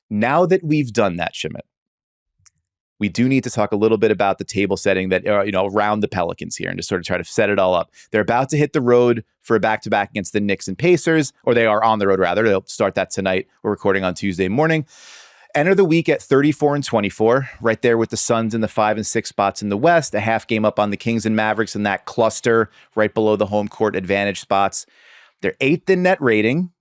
Now that we've done that, Shamit, we do need to talk a little bit about the table setting that, around the Pelicans here and just sort of try to set it all up. They're about to hit the road for a back-to-back against the Knicks and Pacers, or they are on the road, rather. They'll start that tonight. We're recording on Tuesday morning. Enter the week at 34-24, right there with the Suns in the 5 and 6 spots in the West, a half game up on the Kings and Mavericks in that cluster right below the home court advantage spots. They're 8th in net rating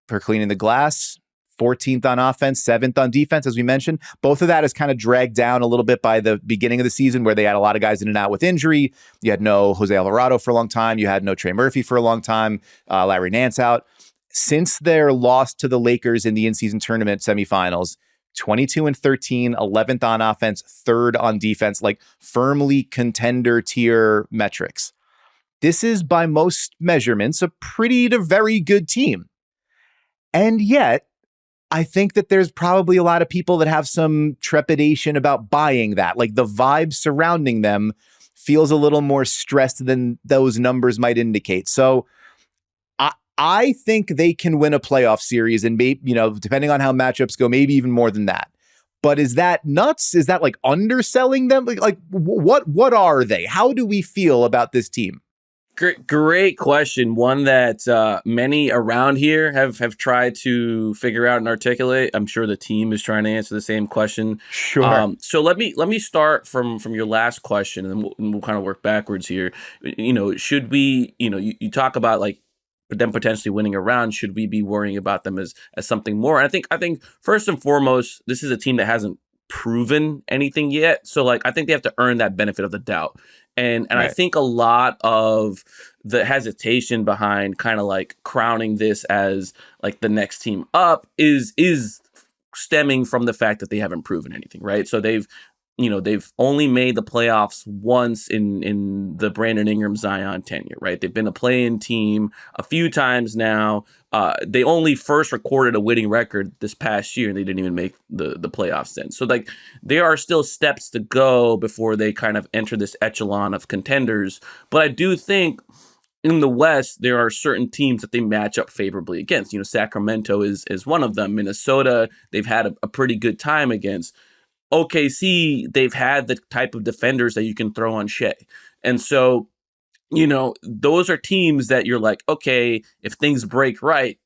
per cleaning the glass, 14th on offense, 7th on defense, as we mentioned. Both of that is kind of dragged down a little bit by the beginning of the season where they had a lot of guys in and out with injury. You had no Jose Alvarado for a long time. You had no Trey Murphy for a long time. Larry Nance out. Since their loss to the Lakers in the in-season tournament semifinals, 22-13, 11th on offense, 3rd on defense, like firmly contender tier metrics. This is by most measurements a pretty to very good team. And yet, I think that there's probably a lot of people that have some trepidation about buying that. Like the vibe surrounding them feels a little more stressed than those numbers might indicate. So I think they can win a playoff series and maybe, depending on how matchups go, maybe even more than that. But is that nuts? Is that like underselling them? Like what are they? How do we feel about this team? Great question. One that many around here have tried to figure out and articulate. I'm sure the team is trying to answer the same question. Sure. So let me start from your last question, and we'll kind of work backwards here. Should we? You talk about like them potentially winning a round. Should we be worrying about them as something more? And I think first and foremost, this is a team that hasn't proven anything yet. So like I think they have to earn that benefit of the doubt. And right. I think a lot of the hesitation behind kind of like crowning this as like the next team up is stemming from the fact that they haven't proven anything, right? So they've only made the playoffs once in the Brandon Ingram Zion tenure, right? They've been a play-in team a few times now. They only first recorded a winning record this past year, and they didn't even make the playoffs then. So like there are still steps to go before they kind of enter this echelon of contenders. But I do think in the West, there are certain teams that they match up favorably against. Sacramento is one of them. Minnesota, they've had a pretty good time against. OKC, they've had the type of defenders that you can throw on Shea. And so, those are teams that you're like, okay, if things break right,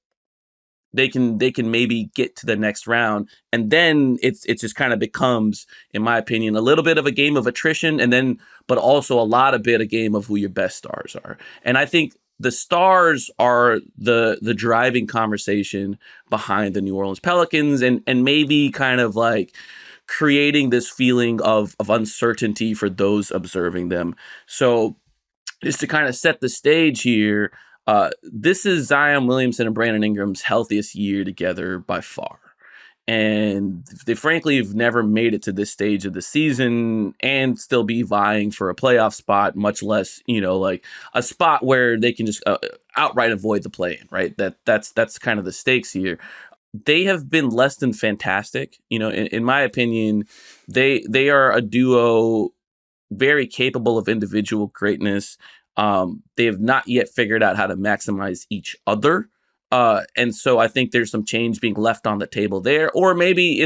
they can maybe get to the next round. And then it just kind of becomes, in my opinion, a little bit of a game of attrition, but also a game of who your best stars are. And I think the stars are the driving conversation behind the New Orleans Pelicans and maybe kind of like creating this feeling of uncertainty for those observing them. So just to kind of set the stage here, this is Zion Williamson and Brandon Ingram's healthiest year together by far. And they frankly have never made it to this stage of the season and still be vying for a playoff spot, much less, like a spot where they can just outright avoid the play-in, right? That's kind of the stakes here. They have been less than fantastic. In my opinion, they are a duo very capable of individual greatness. They have not yet figured out how to maximize each other. And so I think there's some change being left on the table there. Or maybe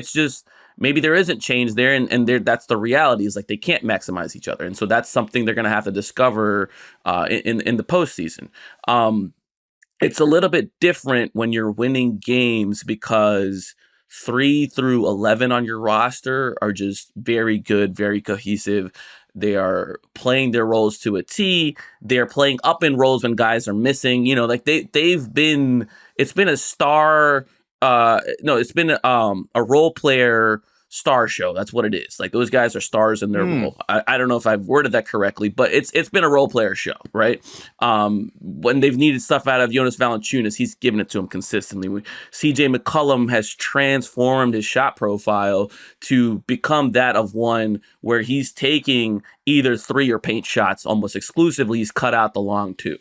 there isn't change there and that's the reality is like they can't maximize each other. And so that's something they're going to have to discover in the postseason. It's a little bit different when you're winning games because 3 through 11 on your roster are just very good, very cohesive. They are playing their roles to a T. They're playing up in roles when guys are missing. It's been a role player star show. That's what it is. Like those guys are stars in their role. I don't know if I've worded that correctly, but it's been a role player show, right? When they've needed stuff out of Jonas Valanciunas, he's given it to him consistently. CJ McCollum has transformed his shot profile to become that of one where he's taking either 3 or paint shots almost exclusively. He's cut out the long 2.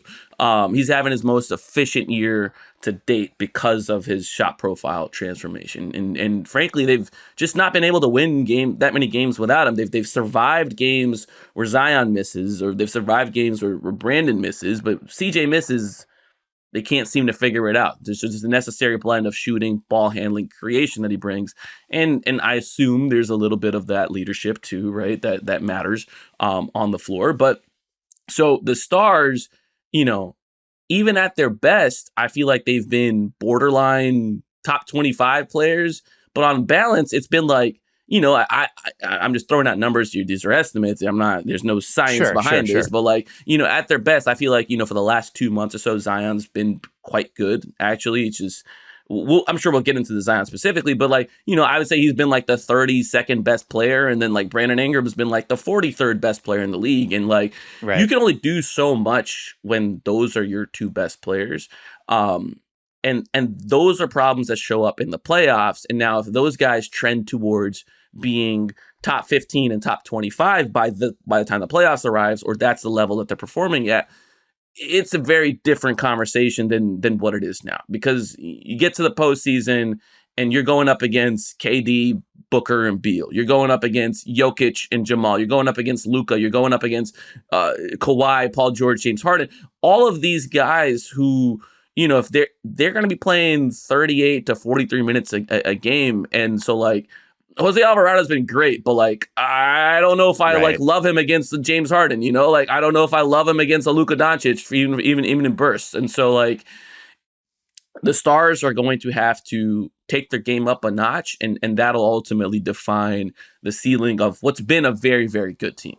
He's having his most efficient year to date because of his shot profile transformation. And frankly, they've just not been able to win that many games without him. They've survived games where Zion misses, or they've survived games where Brandon misses, but CJ misses they can't seem to figure it out. There's just a necessary blend of shooting, ball handling, creation that he brings, and I assume there's a little bit of that leadership too, right? That matters on the floor. But so the Stars, you know, even at their best, I feel like they've been borderline top 25 players. But on balance, it's been like, you know, I'm just throwing out numbers here. These are estimates. There's no science behind this. But like, you know, at their best, I feel like, you know, for the last 2 months or so, Zion's been quite good, actually. It's just, I'm sure we'll get into the Zion specifically, but like, you know, I would say he's been like the 32nd best player. And then like Brandon Ingram's been like the 43rd best player in the league. And like, you can only do so much when those are your two best players. And those are problems that show up in the playoffs. And now if those guys trend towards being top 15 and top 25 by the time the playoffs arrives, or that's the level that they're performing at, it's a very different conversation than what it is now. Because you get to the postseason and you're going up against KD, Booker, and Beal. You're going up against Jokic and Jamal. You're going up against Luka. You're going up against Kawhi, Paul George, James Harden. All of these guys who, you know, if they're going to be playing 38 to 43 minutes a game. And so like Jose Alvarado's been great, but like, I don't know if I like love him against the James Harden, you know, like, I don't know if I love him against a Luka Doncic even in bursts. And so like the Stars are going to have to take their game up a notch, and that'll ultimately define the ceiling of what's been a very, very good team.